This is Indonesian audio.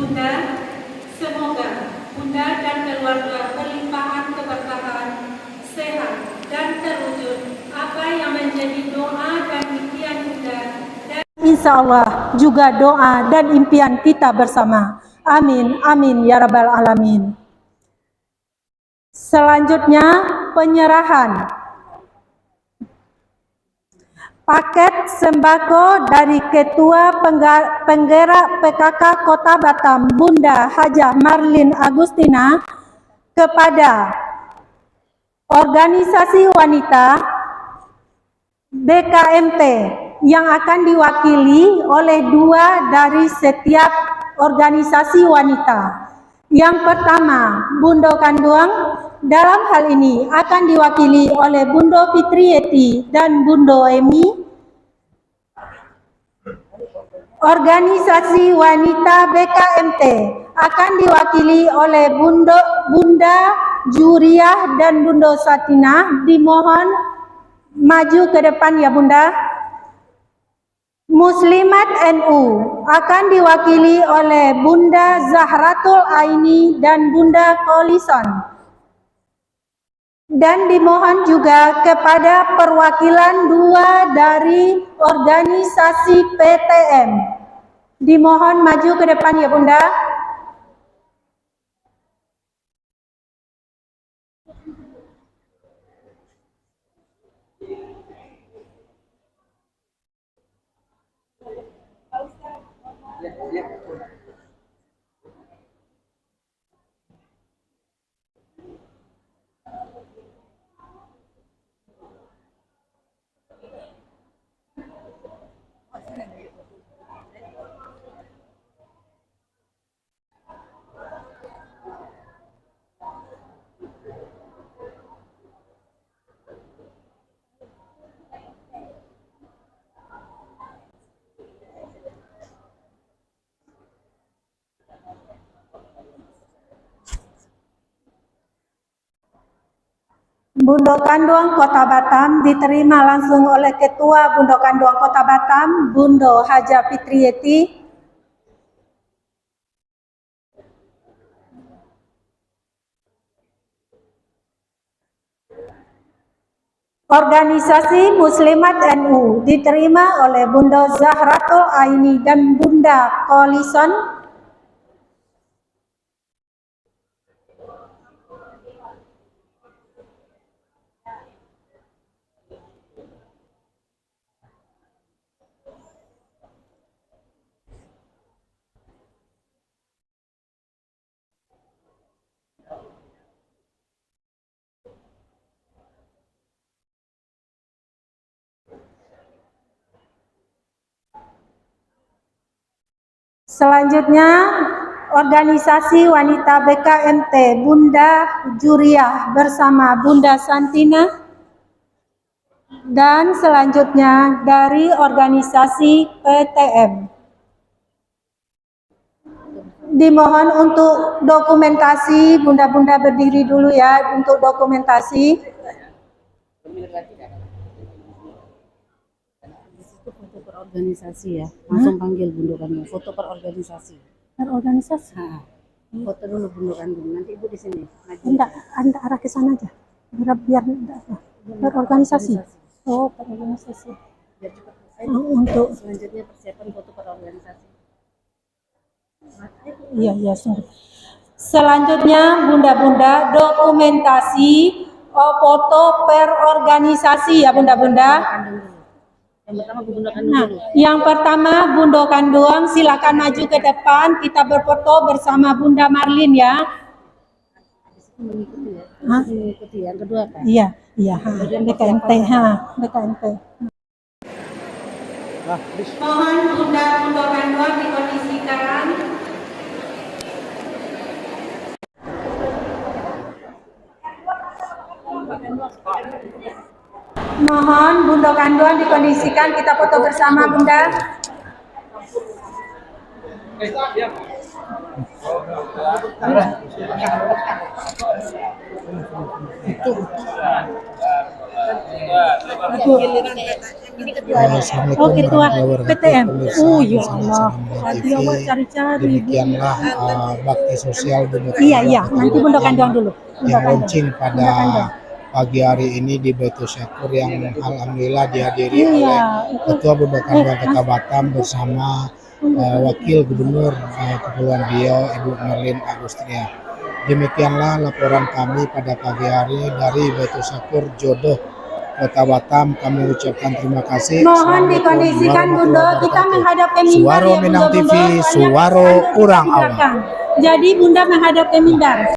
Bunda, semoga Bunda dan keluarga berlimpahan keberkahan, sehat, dan terwujud apa yang menjadi doa dan impian Bunda. Insya Allah juga doa dan impian kita bersama. Amin, amin, ya Rabbal Alamin. Selanjutnya, penyerahan paket sembako dari Ketua Penggerak PKK Kota Batam, Bunda Hajah Marlin Agustina, kepada organisasi wanita BKMT yang akan diwakili oleh 2 dari setiap organisasi wanita. Yang pertama, Bundo Kanduang, dalam hal ini akan diwakili oleh Bundo Fitrieti dan Bundo Emi. Organisasi wanita BKMT akan diwakili oleh Bunda Juriah dan Bundo Satina. Dimohon maju ke depan ya Bunda. Muslimat NU akan diwakili oleh Bunda Zahratul Aini dan Bunda Kolison. Dan dimohon juga kepada perwakilan 2 dari organisasi PTM. Dimohon maju ke depan ya Bunda. Bundo Kanduang Kota Batam diterima langsung oleh Ketua Bundo Kanduang Kota Batam, Bundo Hajah Fitrieti. Organisasi Muslimat NU diterima oleh Bundo Zahratul Aini dan Bunda Kolison. Selanjutnya, organisasi wanita BKMT Bunda Juriah bersama Bunda Santina. Dan selanjutnya dari organisasi PTM. Dimohon untuk dokumentasi, bunda-bunda berdiri dulu ya untuk dokumentasi. Foto per organisasi ya, langsung panggil Bundo Kandung. Foto per organisasi. Per organisasi? Foto dulu Bundo Kandung, nanti Ibu di sini. Enggak, Anda arah ke sana aja. Biar per organisasi. Oh, per organisasi. Biar cepat selesai. Untuk selanjutnya persiapan foto per organisasi. Iya, sorry. Selanjutnya bunda-bunda dokumentasi foto per organisasi ya bunda-bunda. Yang pertama Bundo Kandung dulu. Yang pertama Bundo Kanduang, silakan maju ke depan, kita berfoto bersama Bunda Marlin ya. Mengikuti ya. Mengikuti yang kedua kan? Iya. BKMT, BKMT. Mohon Bunda Bundo Kanduang dikondisikan. Mohon Bundo Kanduang dikondisikan, kita foto bersama Bunda. Assalamualaikum Oh, ketua warahmatullahi wabarakatuh. PTM. Pemirsa Oh, ya bersama Allah. Sahabat Tadi TV. awak cari-cari. Demikianlah bakti sosial Bunda Iya, Kandang iya. Nanti Bunda Kandang dulu. Bunda yang Kandang. launching pada Bunda Kandang. pagi hari ini di Baitul Syakur yang alhamdulillah dihadiri Iya, oleh itu. Ketua Bunda Kandang Kota Batam bersama Wakil Gubernur Kepulauan Riau Ibu Merlin Agustria. Demikianlah laporan kami pada pagi hari dari Baitul Syakur Jodoh Kota Batam. Kami ucapkan terima kasih. Mohon Assalamualaikum dikondisikan warahmatullahi Bunda, kita wabarakatuh. menghadap ke mimbar Suara ya Minang Bunda. TV, suara Anda urang di awak. belakang. Jadi Bunda menghadap ke mimbar.